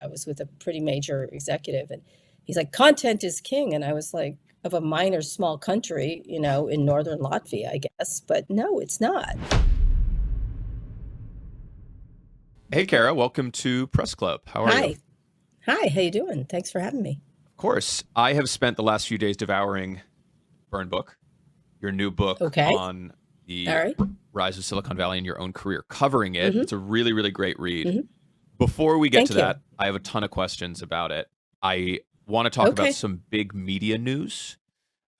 I was with a pretty major executive, and he's like, content is king. And I was like, of a minor small country, in northern Latvia, I guess. But no, it's not. Hey, Kara, welcome to Press Club. How are you? Hi, how you doing? Thanks for having me. Of course. I have spent the last few days devouring Burn Book, your new book Okay. on the All right. rise of Silicon Valley and your own career, covering it. Mm-hmm. It's a really, really great read. Mm-hmm. Before we get Thank to you. that, I have a ton of questions about it. I want to talk about Okay. some big media news.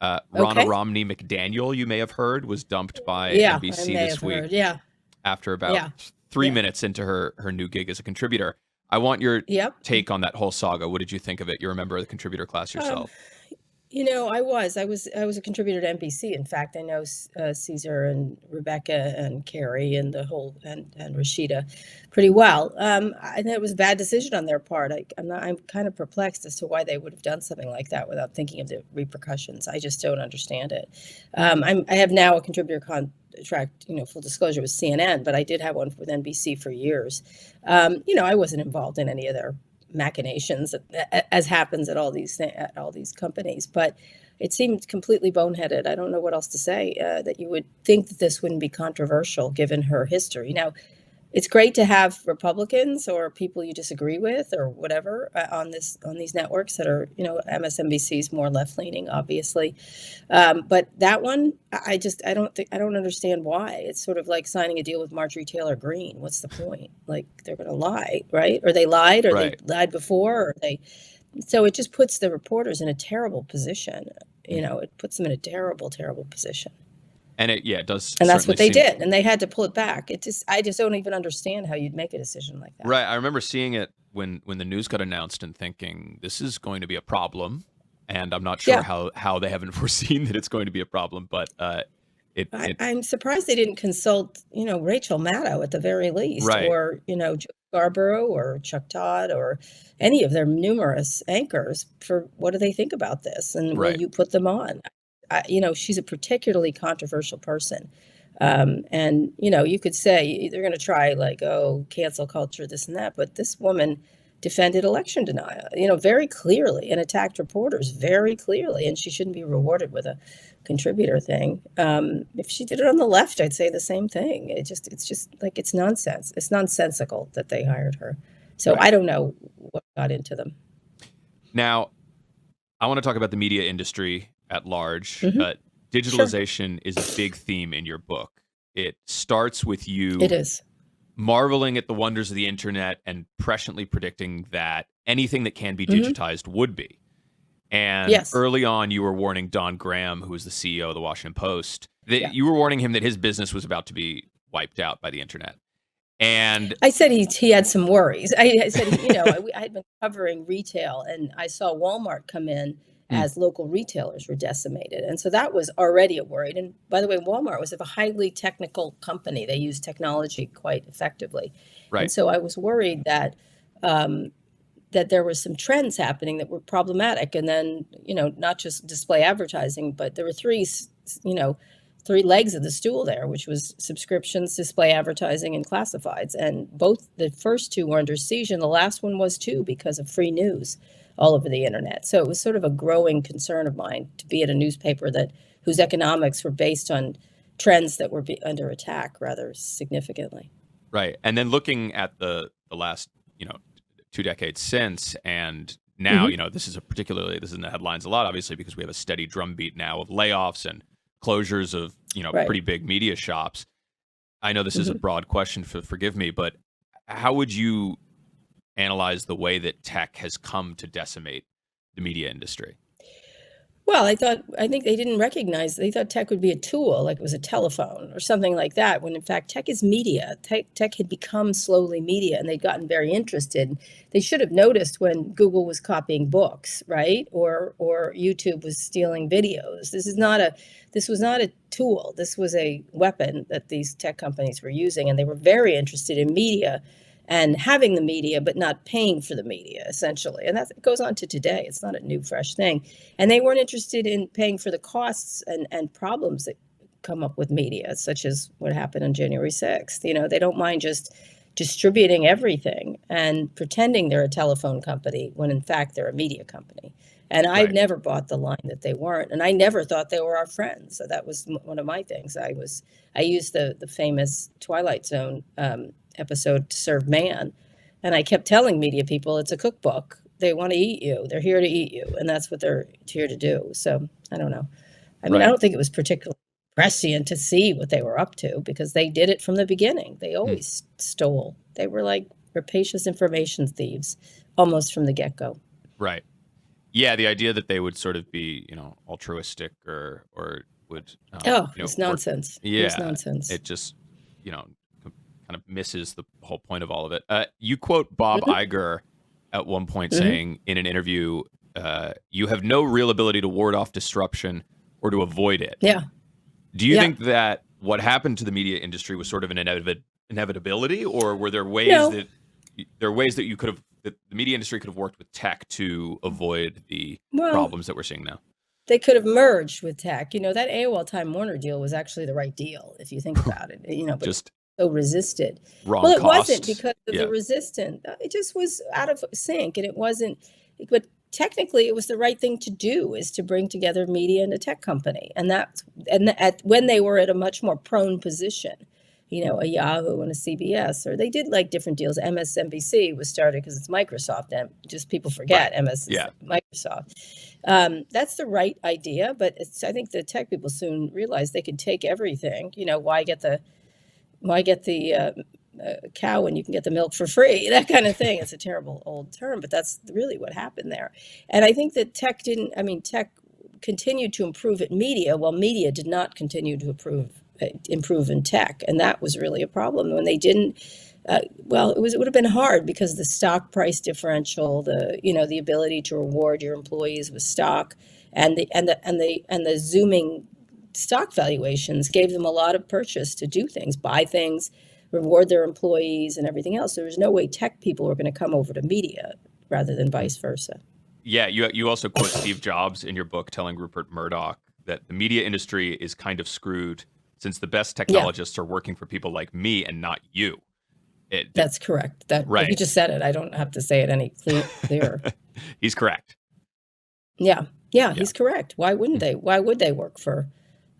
Ronna Okay. Romney McDaniel, you may have heard, was dumped by Yeah, I NBC may this have week heard. Yeah. after about Yeah. 3 Yeah. minutes into her new gig as a contributor. I want your Yep. take on that whole saga. What did you think of it? You're a member of the contributor class Um, yourself. I was a contributor to NBC. In fact, I know Caesar and Rebecca and Carrie and the whole and Rashida pretty well. I think it was a bad decision on their part. I'm kind of perplexed as to why they would have done something like that without thinking of the repercussions. I just don't understand it. I have now a contributor contract, full disclosure, with CNN, but I did have one with NBC for years. I wasn't involved in any of their machinations, as happens at all these companies, but it seemed completely boneheaded. I don't know what else to say. That you would think that this wouldn't be controversial given her history. Now, it's great to have Republicans or people you disagree with or whatever on these networks that are, MSNBC is more left leaning, obviously, but that one, I don't understand why. It's sort of like signing a deal with Marjorie Taylor Greene. What's the point? Like, they're going to lie, right? Or they lied, or Right. they lied before, or so it just puts the reporters in a terrible position. It puts them in a terrible, terrible position. And it does. And that's what they certainly did. And they had to pull it back. I just don't even understand how you'd make a decision like that. Right. I remember seeing it when the news got announced and thinking, this is going to be a problem. And I'm not sure Yeah. how they haven't foreseen that it's going to be a problem. But I'm surprised they didn't consult, Rachel Maddow at the very least, Right. or, Joe Scarborough or Chuck Todd or any of their numerous anchors for what do they think about this and Right. will you put them on? She's a particularly controversial person. And, you could say they're going to try like, cancel culture, this and that. But this woman defended election denial, very clearly, and attacked reporters very clearly. And she shouldn't be rewarded with a contributor thing. If she did it on the left, I'd say the same thing. It's just like, it's nonsense. It's nonsensical that they hired her. So Right. I don't know what got into them. Now, I want to talk about the media industry at large. Mhm. Digitalization is a big theme in your book. It starts with you It is. marveling at the wonders of the internet and presciently predicting that anything that can be Mhm. digitized would be. And Yes. early on, you were warning Don Graham, who was the CEO of the Washington Post, that Yeah. you were warning him that his business was about to be wiped out by the internet. And I said he had some worries. I said, I had been covering retail, and I saw Walmart come in as local retailers were decimated. And so that was already a worry. And by the way, Walmart was a highly technical company. They used technology quite effectively. right, And so I was worried that that there were some trends happening that were problematic. And then, not just display advertising, but there were three legs of the stool there, which was subscriptions, display advertising, and classifieds. And both the first two were under siege, and the last one was too, because of free news all over the internet. So it was sort of a growing concern of mine to be at a newspaper whose economics were based on trends that were under attack rather significantly. right. And then looking at the last, 2 decades since, and now, Mhm. this is in the headlines a lot, obviously, because we have a steady drumbeat now of layoffs and closures of, Right. pretty big media shops. I know this is a Mhm. broad question, forgive me, but how would you analyze the way that tech has come to decimate the media industry? Well, I think they didn't recognize, they thought tech would be a tool, like it was a telephone or something like that, when in fact tech is media. Tech had become slowly media, and they'd gotten very interested. They should have noticed when Google was copying books, right? Or YouTube was stealing videos. This was not a tool. This was a weapon that these tech companies were using, and they were very interested in media and having the media, but not paying for the media, essentially. And that goes on to today. It's not a new, fresh thing. And they weren't interested in paying for the costs and problems that come up with media, such as what happened on January 6th. They don't mind just distributing everything and pretending they're a telephone company when in fact they're a media company. And I've Right. never bought the line that they weren't, and I never thought they were our friends. So that was one of my things. I used the famous Twilight Zone episode to serve man, and I kept telling media people it's a cookbook. They want to eat you. They're here to eat you, and that's what they're here to do. So I don't know. I mean, I Right. don't think it was particularly prescient to see what they were up to because they did it from the beginning. They always stole. They were like rapacious information thieves almost from the get-go. Right. Yeah, the idea that they would sort of be, altruistic or would, Oh, you know, it's work. nonsense. It was Yeah, nonsense. it just, kind of misses the whole point of all of it. You quote Bob Mhm, Iger at one point mhm. saying in an interview, "You have no real ability to ward off disruption or to avoid it." Yeah, Do you yeah. think that what happened to the media industry was sort of an inevitability, or were there ways No, that you could have that the media industry could have worked with tech to avoid the well, problems that we're seeing now? they could have merged with tech. That AOL Time Warner deal was actually the right deal if you think about it, but Just so resisted. wrong Well, it wasn't cost. because of the Yeah. resistance. It just was out of sync, and it wasn't. But technically, it was the right thing to do is to bring together media and a tech company, when they were at a much more prone position. A Yahoo and a CBS, or they did like different deals. MSNBC was started because it's Microsoft, and just people Right. forget MS is Yeah. Microsoft. That's the right idea, but I think the tech people soon realized they could take everything. Why get the cow when you can get the milk for free? That kind of thing. It's a terrible old term, but that's really what happened there. And I think that tech continued to improve at media, while media did not continue to improve in tech, and that was really a problem when they didn't. It would have been hard because the stock price differential, the ability to reward your employees with stock, and the zooming stock valuations gave them a lot of purchase to do things, buy things, reward their employees, and everything else. There was no way tech people were going to come over to media rather than vice versa. Yeah. You also quote Steve Jobs in your book telling Rupert Murdoch that the media industry is kind of screwed since the best Yeah, technologists are working for people like me and not you. It that's correct. That he right. just said it. I don't have to say it any clearer. He's correct. Yeah, yeah, Yeah. he's correct. Why wouldn't they? Why would they work for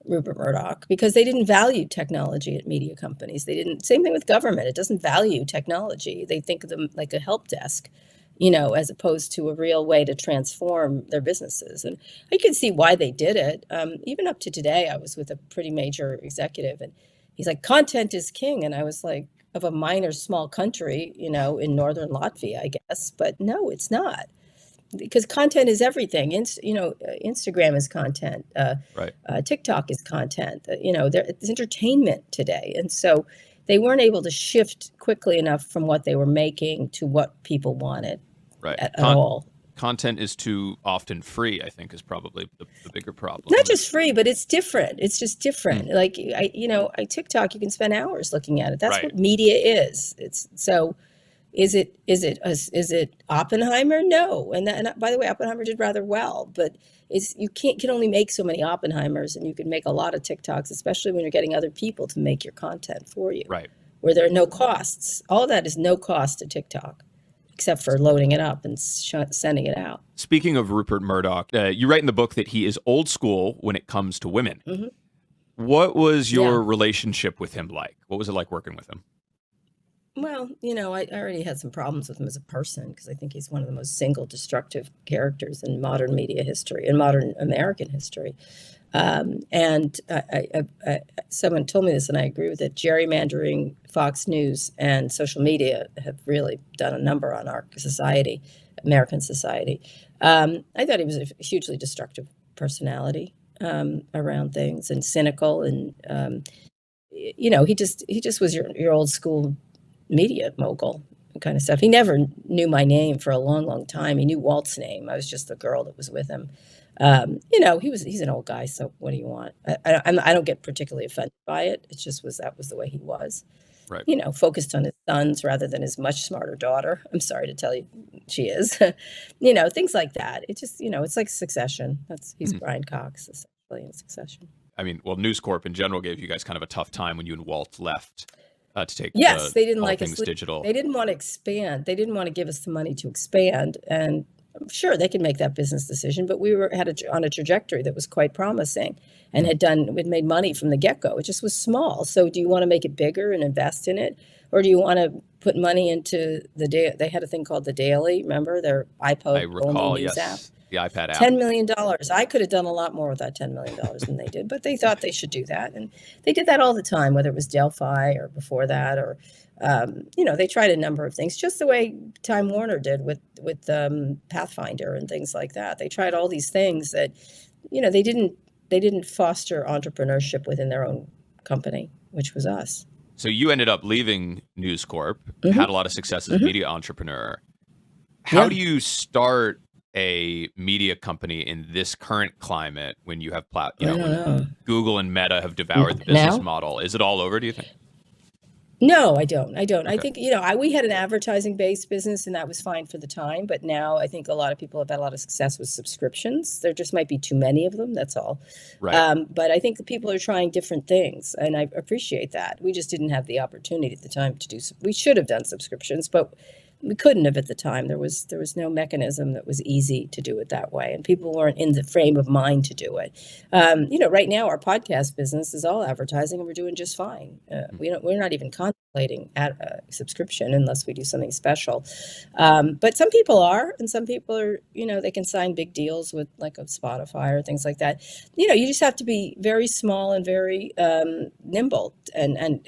Rupert Murdoch? Because they didn't value technology at media companies. They didn't. Same thing with government. It doesn't value technology. They think of them like a help desk, as opposed to a real way to transform their businesses. And I can see why they did it. Even up to today, I was with a pretty major executive, and he's like, "Content is king," and I was like, "Of a minor small country, in northern Latvia, I guess." But no, it's not, because content is everything. Instagram is content. Right. TikTok is content. It's entertainment today, and so they weren't able to shift quickly enough from what they were making to what people wanted Right. at all. Content is too often free, I think, is probably the bigger problem. Not just free, but it's different. It's just Hmm. different. Like TikTok, you can spend hours looking at it. That's Right. what media is. It's so. Is it Oppenheimer? No. And by the way, Oppenheimer did rather well, but you can only make so many Oppenheimers, and you can make a lot of TikToks, especially when you're getting other people to make your content for you, Right. where there are no costs. All that is no cost to TikTok, except for loading it up and sending it out. Speaking of Rupert Murdoch, you write in the book that he is old school when it comes to women. Hmm. What was your Yeah. relationship with him like? What was it like working with him? Well, I already had some problems with him as a person because I think he's one of the most single destructive characters in modern media history, in modern American history. And someone told me this, and I agree with it. Gerrymandering, Fox News, and social media have really done a number on our society, American society. I thought he was a hugely destructive personality around things, and cynical, and he just was your old school media mogul kind of stuff. He never knew my name for a long, long time. He knew Walt's name. I was just the girl that was with him. He's an old guy, so what do you want? I don't get particularly offended by it. It just that was the way he was. Right. Focused on his sons rather than his much smarter daughter. I'm sorry to tell you, she is. Things like that. It just, it's like Succession. He's Brian Cox, essentially, in Succession. I mean, well, News Corp in general gave you guys kind of a tough time when you and Walt left to take Yes, they didn't all like us. things digital. They didn't want to expand. They didn't want to give us the money to expand. And sure, they could make that business decision, but we were on a trajectory that was quite promising and we'd made money from the get-go. It just was small. So do you want to make it bigger and invest in it? Or do you want to put money into they had a thing called The Daily, remember? Their I iPod recall, only news app. yes, the iPad app. $10 million. I could have done a lot more with that $10 million than they did, but they thought they should do that. And they did that all the time, whether it was Delphi or before that, or, they tried a number of things, just the way Time Warner did with Pathfinder and things like that. They tried all these things that, they didn't foster entrepreneurship within their own company, which was us. So you ended up leaving News Corp, had a lot of success as a media entrepreneur. How do you start a media company in this current climate when you have when Google and Meta have devoured the business model? Is it all over, do you think? No, I don't. Okay. I think, we had an advertising-based business, and that was fine for the time. But now I think a lot of people have had a lot of success with subscriptions. There just might be too many of them. That's all. Right. But I think people are trying different things, and I appreciate that. We just didn't have the opportunity at the time to do. We should have done subscriptions, but we couldn't have at the time. There was no mechanism that was easy to do it that way, and people weren't in the frame of mind to do it. Right now our podcast business is all advertising, and we're doing just fine. We're not even contemplating subscription unless we do something special. But some people are, and some people are. They can sign big deals with like a Spotify or things like that. You just have to be very small and very nimble and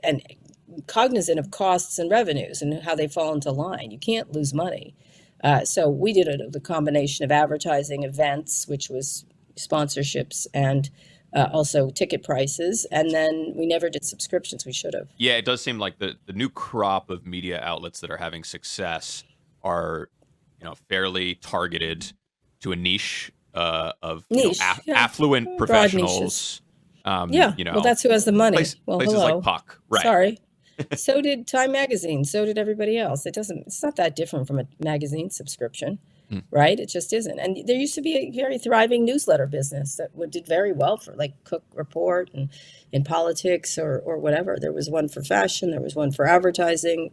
cognizant of costs and revenues and how they fall into line. You can't lose money. So we did the combination of advertising, events, which was sponsorships, and also ticket prices. And then we never did subscriptions. We should have. Yeah, it does seem like the new crop of media outlets that are having success are, fairly targeted to a niche of affluent professionals. Well, that's who has the money. Places hello. like Puck, right? Sorry. So did Time Magazine. So did everybody else. It's not that different from a magazine subscription, right? It just isn't. And there used to be a very thriving newsletter business that did very well for like Cook Report and in politics or whatever. There was one for fashion. There was one for advertising.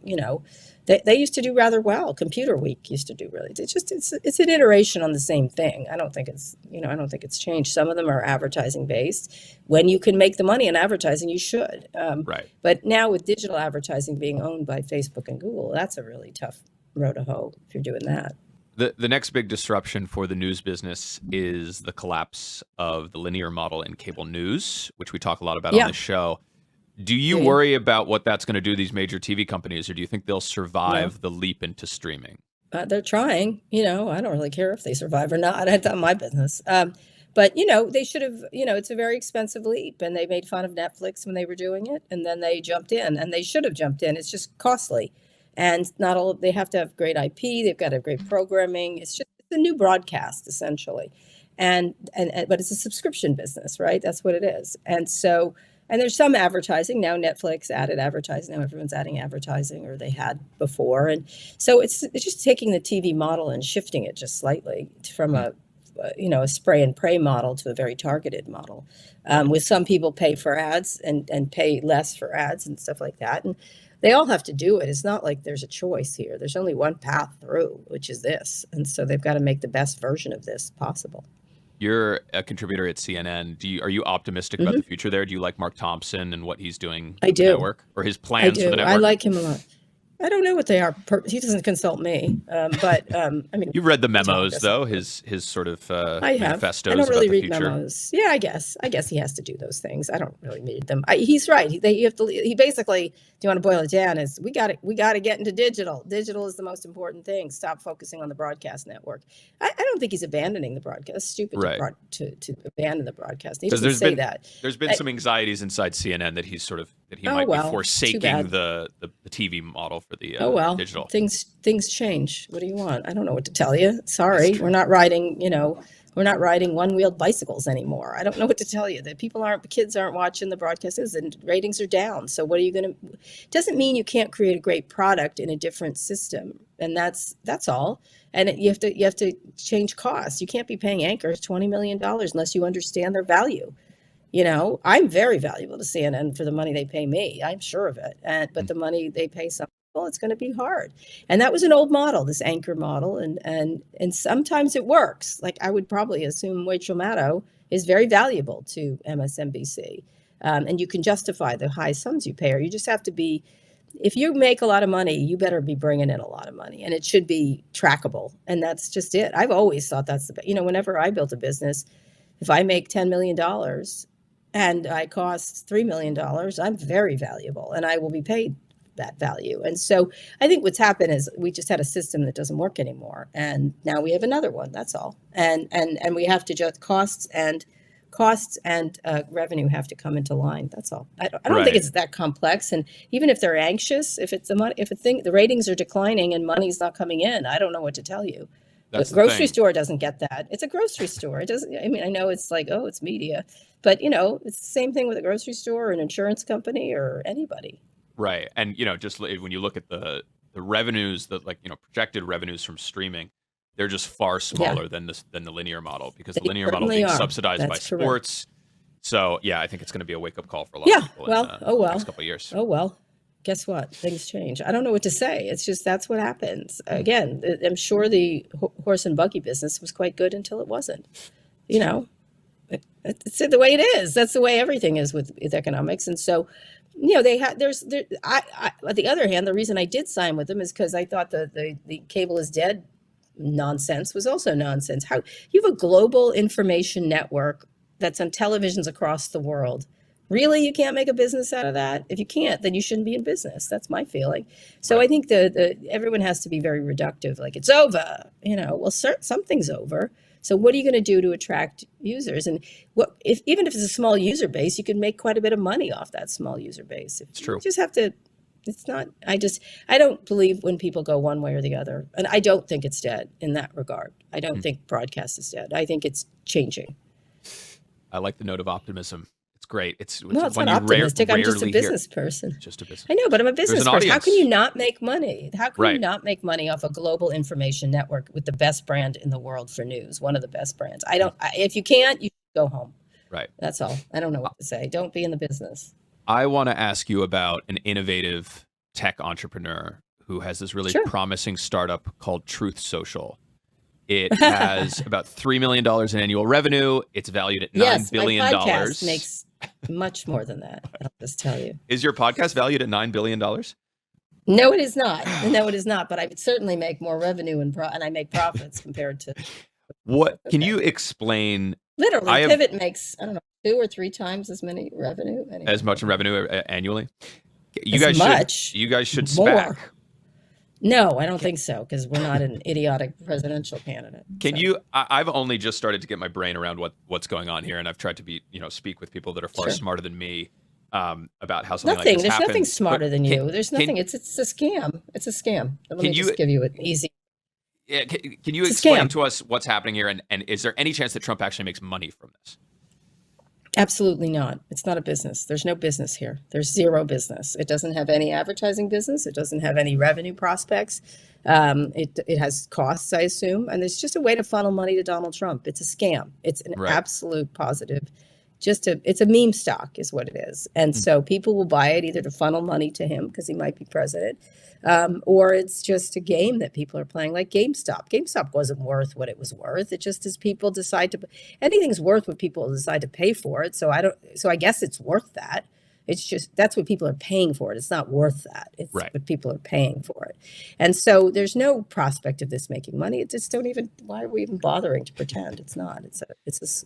They used to do rather well. Computer Week used to do really. It's an iteration on the same thing. I don't think it's changed. Some of them are advertising based. When you can make the money in advertising, you should. Right. But now with digital advertising being owned by Facebook and Google, that's a really tough row to hoe if you're doing that. The next big disruption for the news business is the collapse of the linear model in cable news, which we talk a lot about on this show. Do you worry about what that's going to do to these major TV companies, or do you think they'll survive the leap into streaming? They're trying. I don't really care if they survive or not. It's not my business. But, they should have, it's a very expensive leap, and they made fun of Netflix when they were doing it, and then they jumped in, and they should have jumped in. It's just costly. And they have to have great IP. They've got to have great programming. It's a new broadcast, essentially. But it's a subscription business, right? That's what it is. And there's some advertising. Now Netflix added advertising. Now everyone's adding advertising, or they had before. And so it's just taking the TV model and shifting it just slightly from a spray and pray model to a very targeted model. With some people pay for ads and pay less for ads and stuff like that. And they all have to do it. It's not like there's a choice here. There's only one path through, which is this. And so they've got to make the best version of this possible. You're a contributor at CNN. Are you optimistic about the future there? Do you like Mark Thompson and what he's doing with the network, or his plans for the network? I like him a lot. I don't know what they are. He doesn't consult me, but I mean, you've read the memos, though. His sort of manifestos. I don't really read future. Memos. Yeah, I guess he has to do those things. I don't really read them. He's right. You have to. He basically, do you want to boil it down? Is we got to get into digital. Digital is the most important thing. Stop focusing on the broadcast network. I don't think he's abandoning the broadcast. It's stupid to abandon the broadcast. He doesn't say that. There's been some anxieties inside CNN that he might be forsaking the TV model for the digital. Things change. What do you want? I don't know what to tell you. Sorry, we're not riding one-wheeled bicycles anymore. I don't know what to tell you. Kids aren't watching the broadcasts, and ratings are down. So what are you going to? Doesn't mean you can't create a great product in a different system, and that's all. And you have to change costs. You can't be paying anchors $20 million unless you understand their value. I'm very valuable to CNN for the money they pay me. I'm sure of it. But the money they pay some people, it's going to be hard. And that was an old model, this anchor model. And sometimes it works. Like I would probably assume Rachel Maddow is very valuable to MSNBC. And you can justify the high sums you pay her. You just have to be, if you make a lot of money, you better be bringing in a lot of money, and it should be trackable. And that's just it. I've always thought that's the best. Whenever I built a business, if I make $10 million and I cost $3 million, I'm very valuable and I will be paid that value. And so I think what's happened is we just had a system that doesn't work anymore. And now we have another one, that's all. And we have to just costs and revenue have to come into line. That's all. I don't think it's that complex. And even if they're anxious, if the ratings are declining and money's not coming in, I don't know what to tell you. The grocery store doesn't get that. It's a grocery store. It doesn't. I mean, I know it's like, oh, it's media, but it's the same thing with a grocery store or an insurance company or anybody. Right. And just when you look at the revenues, projected revenues from streaming, they're just far smaller than the linear model, because the linear model is being subsidized by sports. So yeah, I think it's going to be a wake up call for a lot of people in the next couple of years. Oh well. Guess what? Things change. I don't know what to say. It's just that's what happens. Again, I'm sure the horse and buggy business was quite good until it wasn't. It's the way it is. That's the way everything is with economics. And so, they had. On the other hand, the reason I did sign with them is because I thought the cable is dead nonsense was also nonsense. How you have a global information network that's on televisions across the world. Really, you can't make a business out of that? If you can't, then you shouldn't be in business. That's my feeling. So I think everyone has to be very reductive. Like, it's over. Well, something's over. So what are you going to do to attract users? And even if it's a small user base, you can make quite a bit of money off that small user base. It's true. You just have to. It's not. I don't believe when people go one way or the other, and I don't think it's dead in that regard. I don't think broadcast is dead. I think it's changing. I like the note of optimism. Great. It's not optimistic. I'm just a business person. Just a business. I know, but I'm a business person. How can you not make money? How can you not make money off a global information network with the best brand in the world for news? One of the best brands. If you can't, you go home. Right. That's all. I don't know what to say. Don't be in the business. I want to ask you about an innovative tech entrepreneur who has this really promising startup called Truth Social. It has about $3 million in annual revenue. It's valued at $9 billion. My podcast makes much more than that. I'll just tell you. Is your podcast valued at $9 billion? No, it is not. No, it is not. But I would certainly make more revenue and I make profits compared to. What can you explain? Literally, Pivot makes, I don't know, 2 or 3 times as many revenue. Anyway. As much in revenue annually? You guys should SPAC. No, I don't think so, because we're not an idiotic presidential candidate. I've only just started to get my brain around what's going on here, and I've tried to speak with people that are far smarter than me about how something like this happens. There's nothing smarter than you. There's nothing. It's a scam. It's a scam. Let me just give you an easy. Yeah, can you explain to us what's happening here, and is there any chance that Trump actually makes money from this? Absolutely not. It's not a business. There's no business here. There's zero business. It doesn't have any advertising business. It doesn't have any revenue prospects. It has costs, I assume. And it's just a way to funnel money to Donald Trump. It's a scam. It's an absolute positive. It's a meme stock is what it is. And so people will buy it either to funnel money to him because he might be president, or it's just a game that people are playing, like GameStop. GameStop wasn't worth what it was worth. It just as people decide anything's worth what people decide to pay for it. So I guess it's worth that. It's just, that's what people are paying for it. It's not worth that. It's what people are paying for it. And so there's no prospect of this making money. It just why are we even bothering to pretend it's not? It's just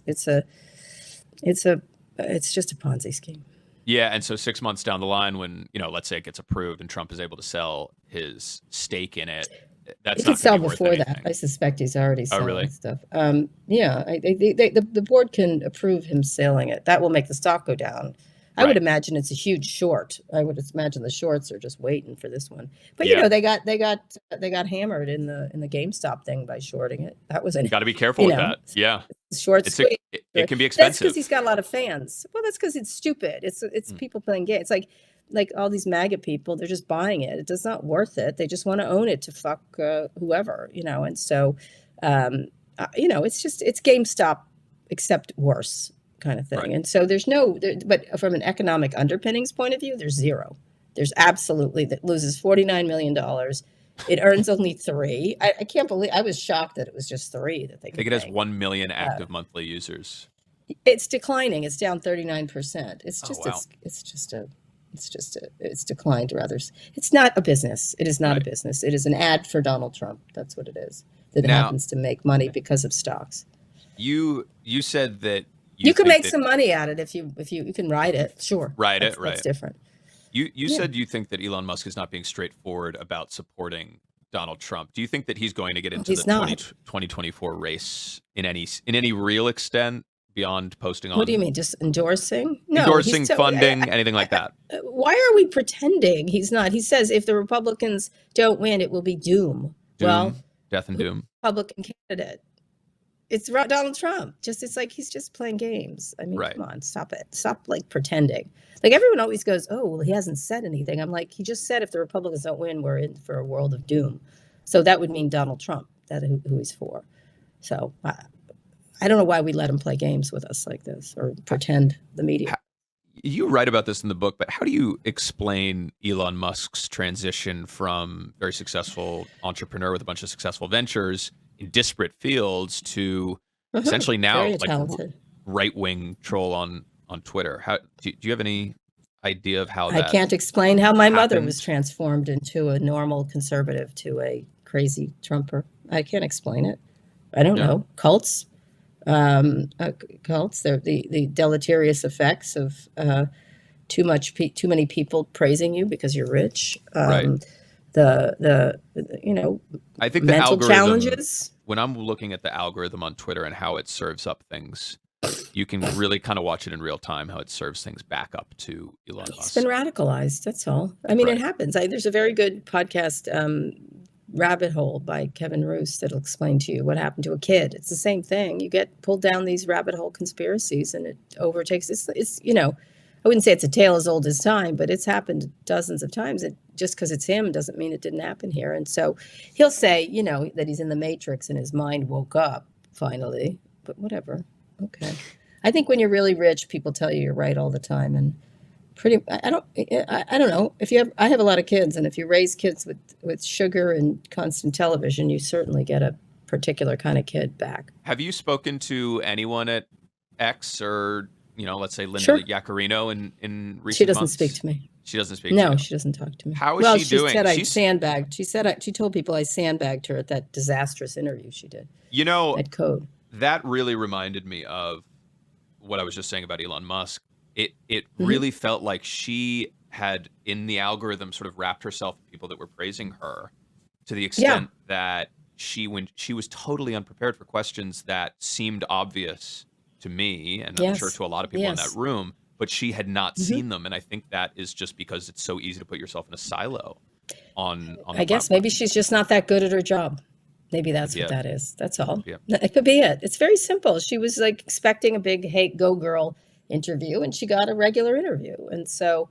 a Ponzi scheme. Yeah, and so 6 months down the line, when let's say it gets approved and Trump is able to sell his stake in it, that's not sell before that. I suspect he's already selling stuff. The board can approve him selling it. That will make the stock go down. I would imagine it's a huge short. I would imagine the shorts are just waiting for this one. But they got hammered in the GameStop thing by shorting it. That was got to be careful with that. Yeah, shorts. It can be expensive. That's because he's got a lot of fans. Well, that's because it's stupid. It's people playing games. It's like all these MAGA people. They're just buying it. It's not worth it. They just want to own it to fuck whoever. And so it's GameStop except worse. kind of thing. Right. And so but from an economic underpinnings point of view, there's zero. There's absolutely, that loses $49 million. It earns only 3. I can't believe, I was shocked that it was just 3 that they I could think it has make. 1 million active monthly users. It's declining. It's down 39%. It's just, wow. it's declined rather. It's not a business. It is not a Right. business. It is an ad for Donald Trump. That's what it is. That Now- happens to make money because of stocks. You said that You can think make that- some money at it if you can ride it. Sure. Ride it, That's different. You said you think that Elon Musk is not being straightforward about supporting Donald Trump. Do you think that he's going to get into the 2024 race in any real extent beyond posting on? What do you mean? Just endorsing? No, endorsing, funding, anything like that? Why are we pretending he's not? He says if the Republicans don't win, it will be doom. Well, death and doom. Republican candidate. It's Donald Trump. It's like he's just playing games. I mean, come on, stop it. Stop like pretending. Like everyone always goes, oh, well, he hasn't said anything. I'm like, he just said if the Republicans don't win, we're in for a world of doom. So that would mean Donald Trump, who he's for. So I don't know why we let him play games with us like this or pretend the media. You write about this in the book, but how do you explain Elon Musk's transition from very successful entrepreneur with a bunch of successful ventures in disparate fields to essentially now like right-wing troll on Twitter? How do you have any idea of how that I can't explain how my mother happened? was transformed into a normal conservative to a crazy Trumper. I can't explain it. I don't know. Cults. Cults. They're the deleterious effects of too many people praising you because you're rich. I think the mental algorithm, challenges. When I'm looking at the algorithm on Twitter and how it serves up things, you can really kind of watch it in real time how it serves things back up to Elon Musk. He's been radicalized. That's all. I mean, it happens. There's a very good podcast, Rabbit Hole by Kevin Roose, that'll explain to you what happened to a kid. It's the same thing. You get pulled down these rabbit hole conspiracies and it overtakes. It's I wouldn't say it's a tale as old as time, but it's happened dozens of times. Just because it's him doesn't mean it didn't happen here. And so he'll say, that he's in the Matrix and his mind woke up finally. But whatever. Okay. I think when you're really rich, people tell you you're right all the time. And I don't know. I have a lot of kids, and if you raise kids with sugar and constant television, you certainly get a particular kind of kid back. Have you spoken to anyone at X or let's say Linda Yaccarino in recent months? She doesn't speak to me. She doesn't speak to you? No, she doesn't talk to me. How is she doing? She said I sandbagged. She told people I sandbagged her at that disastrous interview she did. At Code. That really reminded me of what I was just saying about Elon Musk. It really felt like she had, in the algorithm, sort of wrapped herself in people that were praising her to the extent that when she was totally unprepared for questions that seemed obvious to me, and I'm sure to a lot of people in that room, but she had not seen them. And I think that is just because it's so easy to put yourself in a silo on I guess platform. maybe she's just not that good at her job. Maybe that's what that is. That's all. It could be it. It's very simple. She was like expecting a big "Hey, go girl" interview, and she got a regular interview. And so,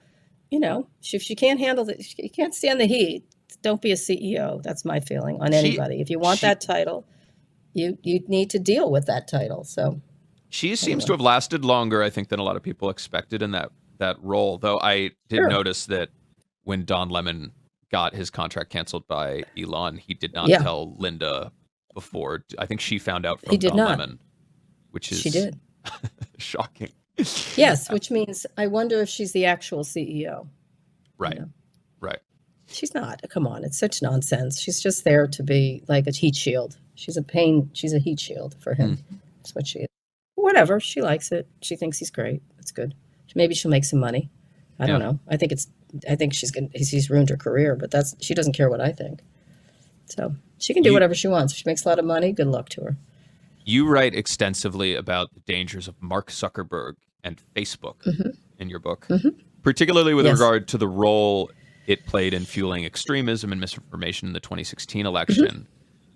if she can't handle it, she can't stand the heat. Don't be a CEO. That's my feeling on anybody. If you want that title, you need to deal with that title. So she seems to have lasted longer, I think, than a lot of people expected in that role. Though I did notice that when Don Lemon got his contract canceled by Elon, he did not tell Linda before. I think she found out from Don Lemon, which is she did. Shocking. Yes, which means I wonder if she's the actual CEO. Right. Right. She's not. Come on, it's such nonsense. She's just there to be like a heat shield. She's a heat shield for him. That's what she is. Whatever. She likes it. She thinks he's great. It's good. Maybe she'll make some money. I don't know. I think he's ruined her career, but she doesn't care what I think. So she can do whatever she wants. If she makes a lot of money, good luck to her. You write extensively about the dangers of Mark Zuckerberg and Facebook in your book, particularly with regard to the role it played in fueling extremism and misinformation in the 2016 election.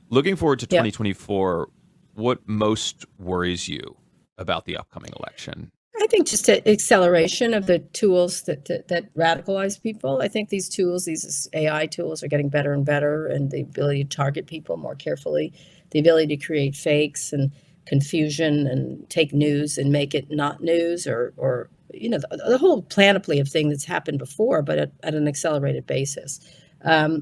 Looking forward to 2024, what most worries you about the upcoming election? I think just an acceleration of the tools that radicalize people. I think these tools, these AI tools, are getting better and better, and the ability to target people more carefully, the ability to create fakes, and confusion and take news and make it not news, or the whole panoply of things that's happened before, but at an accelerated basis.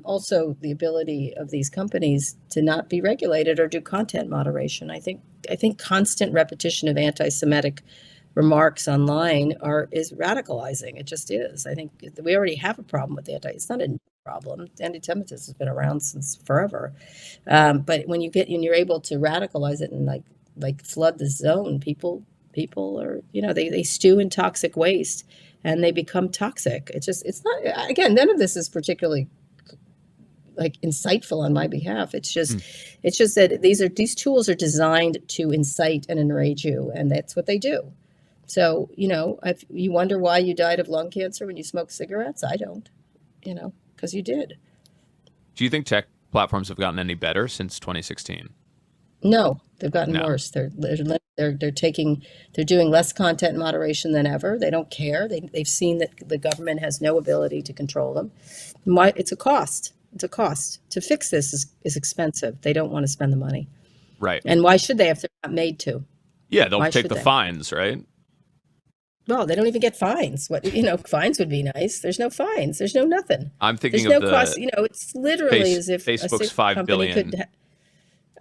Also, the ability of these companies to not be regulated or do content moderation. I think constant repetition of anti-Semitic remarks online is radicalizing. It just is. I think we already have a problem with it's not a new problem. Anti-Semitism has been around since forever. But when you're able to radicalize it and like flood the zone, people are, they stew in toxic waste and they become toxic. It's not, again, none of this is particularly like insightful on my behalf. It's just that these tools are designed to incite and enrage you, and that's what they do. So, if you wonder why you died of lung cancer when you smoked cigarettes, I don't, because you did. Do you think tech platforms have gotten any better since 2016? No, they've gotten worse. They're doing less content moderation than ever. They don't care. They've seen that the government has no ability to control them. Why? It's a cost. It's a cost. To fix this is expensive. They don't want to spend the money. Right. And why should they if they're not made to? Yeah, they'll take the fines, right? Well, they don't even get fines. Fines would be nice. There's no fines. There's no nothing. I'm thinking There's of no cost. It's literally as if Facebook's $5 billion.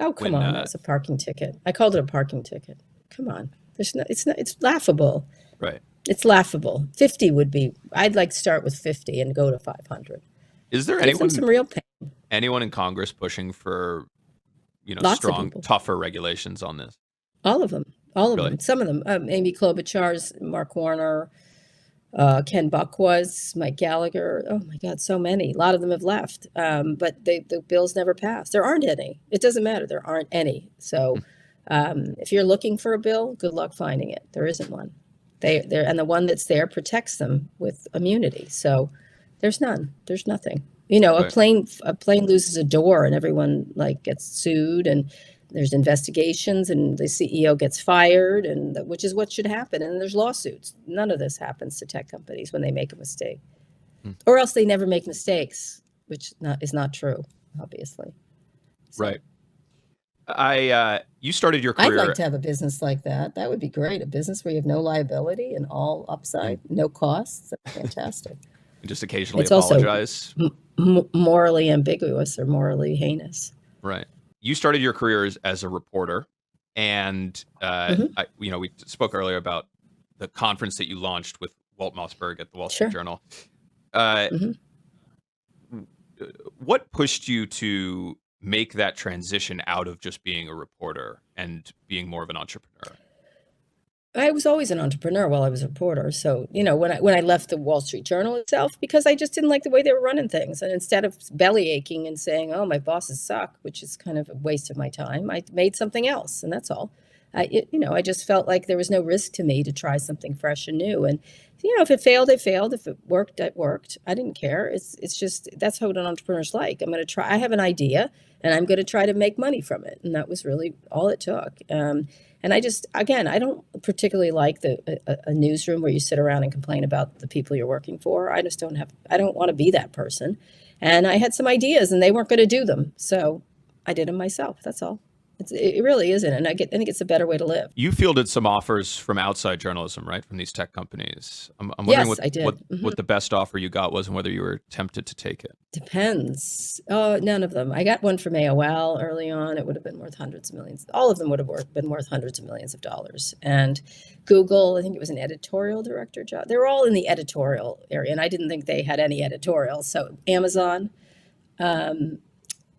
Oh, come on. That's a parking ticket. I called it a parking ticket. Come on. It's laughable. Right. It's laughable. 50 would be, I'd like to start with 50 and go to 500. Is there some real pain? Anyone in Congress pushing for, Lots strong, tougher regulations on this? All of them. Really? Some of them. Amy Klobuchar's, Mark Warner, Ken Buck Mike Gallagher. Oh my God, so many. A lot of them have left. But the bills never passed. There aren't any. It doesn't matter. There aren't any. So if you're looking for a bill, good luck finding it. There isn't one. And the one that's there protects them with immunity. So there's none. There's nothing. Right. A plane loses a door and everyone gets sued, and there's investigations and the CEO gets fired, and which is what should happen. And there's lawsuits. None of this happens to tech companies when they make a mistake, or else they never make mistakes, which is not true, obviously. So, right. You started your career. I'd like to have a business like that. That would be great. A business where you have no liability and all upside, no costs. That's fantastic. Just occasionally it's apologize. Also morally ambiguous or morally heinous. Right. You started your career as a reporter, and we spoke earlier about the conference that you launched with Walt Mossberg at the Wall Street Journal. What pushed you to make that transition out of just being a reporter and being more of an entrepreneur? I was always an entrepreneur while I was a reporter. So, when I left the Wall Street Journal itself, because I just didn't like the way they were running things. And instead of belly aching and saying, oh, my bosses suck, which is kind of a waste of my time, I made something else. And that's all. I just felt like there was no risk to me to try something fresh and new. And, if it failed, it failed. If it worked, it worked. I didn't care. It's just, that's how an entrepreneur's like. I'm going to try. I have an idea and I'm going to try to make money from it. And that was really all it took. And I don't particularly like a newsroom where you sit around and complain about the people you're working for. I don't want to be that person. And I had some ideas and they weren't going to do them. So I did them myself. That's all. It really isn't. And I think it's a better way to live. You fielded some offers from outside journalism, right? From these tech companies. I'm wondering yes, I did. What the best offer you got was and whether you were tempted to take it. Depends. Oh, none of them. I got one from AOL early on. It would have been worth hundreds of millions. All of them would have been worth hundreds of millions of dollars. And Google, I think it was an editorial director job. They were all in the editorial area, and I didn't think they had any editorial. So Amazon,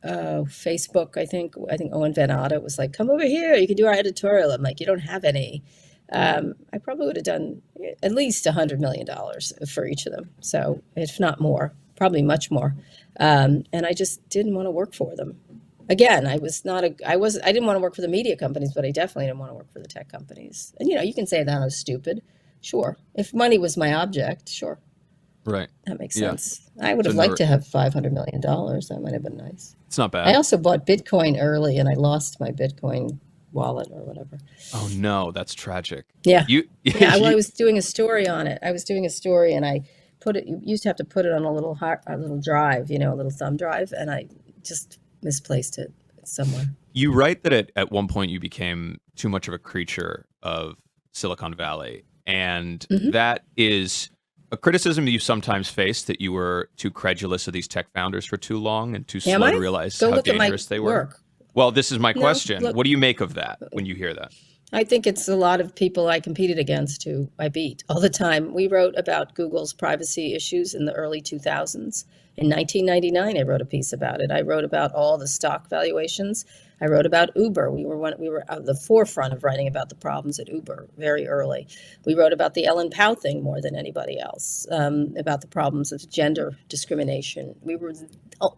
Facebook, I think Owen Van Otta was like, come over here, you can do our editorial. I'm like, you don't have any. I probably would have done at least $100 million for each of them. So if not more, probably much more. And I just didn't want to work for them. Again, I didn't want to work for the media companies, but I definitely didn't want to work for the tech companies. And, you can say that I was stupid. Sure. If money was my object, sure. Right. That makes sense. I would have liked to have $500 million. That might have been nice. It's not bad. I also bought Bitcoin early and I lost my Bitcoin wallet or whatever. Oh no, that's tragic. Yeah. I was doing a story on it. I was doing a story and I you used to have to put it on a little drive, a little thumb drive, and I just misplaced it somewhere. You write that at one point you became too much of a creature of Silicon Valley, and Hmm. that is a criticism you sometimes face, that you were too credulous of these tech founders for too long and too Am slow to I? realize Go how look at my dangerous they were. work. Well, this is my No, question. look. What do you make of that when you hear that? I think it's a lot of people I competed against who I beat all the time. We wrote about Google's privacy issues in the early 2000s. In 1999, I wrote a piece about it. I wrote about all the stock valuations. I wrote about Uber. We were at the forefront of writing about the problems at Uber very early. We wrote about the Ellen Pao thing more than anybody else, about the problems of gender discrimination. We were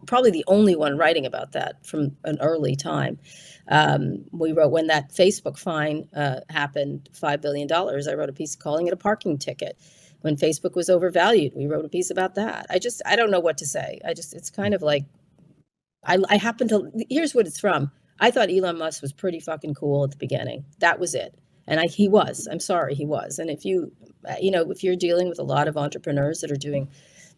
probably the only one writing about that from an early time. We wrote when that Facebook fine happened, $5 billion. I wrote a piece calling it a parking ticket. When Facebook was overvalued, we wrote a piece about that. I don't know what to say. It's kind of like, I happen to, here's what it's from. I thought Elon Musk was pretty fucking cool at the beginning. That was it. And he was, I'm sorry, he was. And if if you're dealing with a lot of entrepreneurs that are doing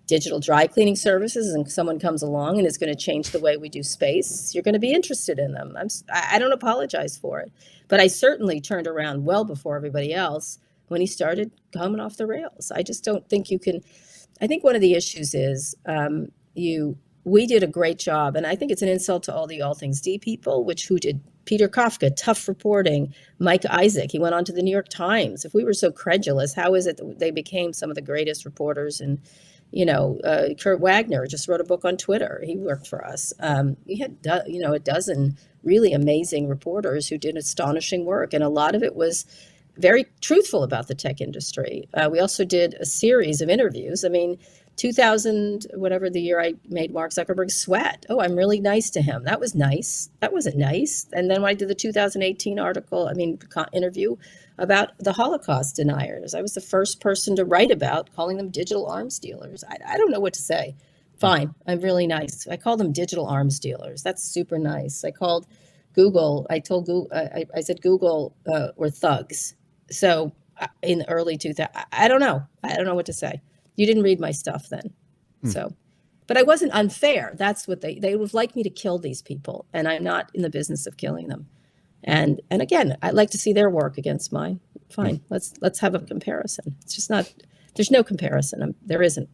digital dry cleaning services and someone comes along and is going to change the way we do space, you're going to be interested in them. I don't apologize for it, but I certainly turned around well before everybody else when he started coming off the rails. I just don't think you can. I think one of the issues is we did a great job, and I think it's an insult to all the All Things D people, who did Peter Kafka, tough reporting, Mike Isaac. He went on to the New York Times. If we were so credulous, how is it that they became some of the greatest reporters? And Kurt Wagner just wrote a book on Twitter. He worked for us. We had a dozen really amazing reporters who did astonishing work, and a lot of it was very truthful about the tech industry. We also did a series of interviews. I mean, 2000, whatever the year I made Mark Zuckerberg sweat. Oh, I'm really nice to him. That was nice. That wasn't nice. And then when I did the 2018 interview about the Holocaust deniers, I was the first person to write about calling them digital arms dealers. I don't know what to say. Fine, I'm really nice. I call them digital arms dealers. That's super nice. I called Google. I told Google. I said Google were thugs. So in the early 2000s, I don't know. I don't know what to say. You didn't read my stuff then. So, but I wasn't unfair. That's what they would like me to kill these people, and I'm not in the business of killing them. And again, I'd like to see their work against mine. Fine, let's have a comparison. It's just not. There's no comparison. There isn't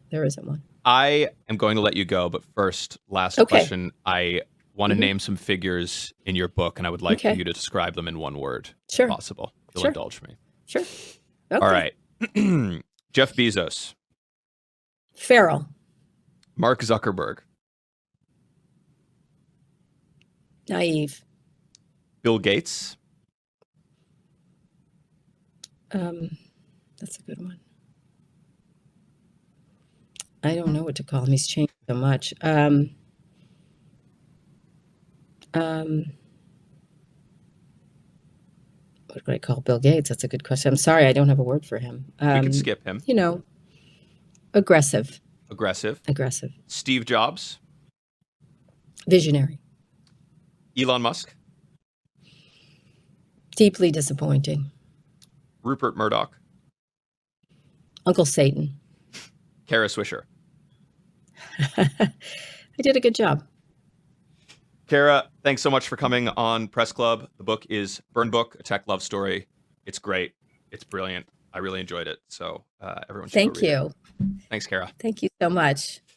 one. I am going to let you go, but first, last Okay. question. I want to name some figures in your book, and I would like for you to describe them in one word, Sure. if possible. If you'll Sure. indulge me. Sure. Okay. All right. Jeff Bezos, Feral. Mark Zuckerberg, Naive. Bill Gates, That's a good one. I don't know what to call him. He's changed so much. What would I call Bill Gates? That's a good question. I'm sorry, I don't have a word for him. we can skip him. Aggressive. Aggressive. Steve Jobs, Visionary. Elon Musk, Deeply disappointing. Rupert Murdoch, Uncle Satan. Kara Swisher. I did a good job. Kara, thanks so much for coming on Press Club. The book is Burn Book, a tech love story. It's great. It's brilliant. I really enjoyed it. So everyone should Thank go read you. it. Thanks, Kara. Thank you so much.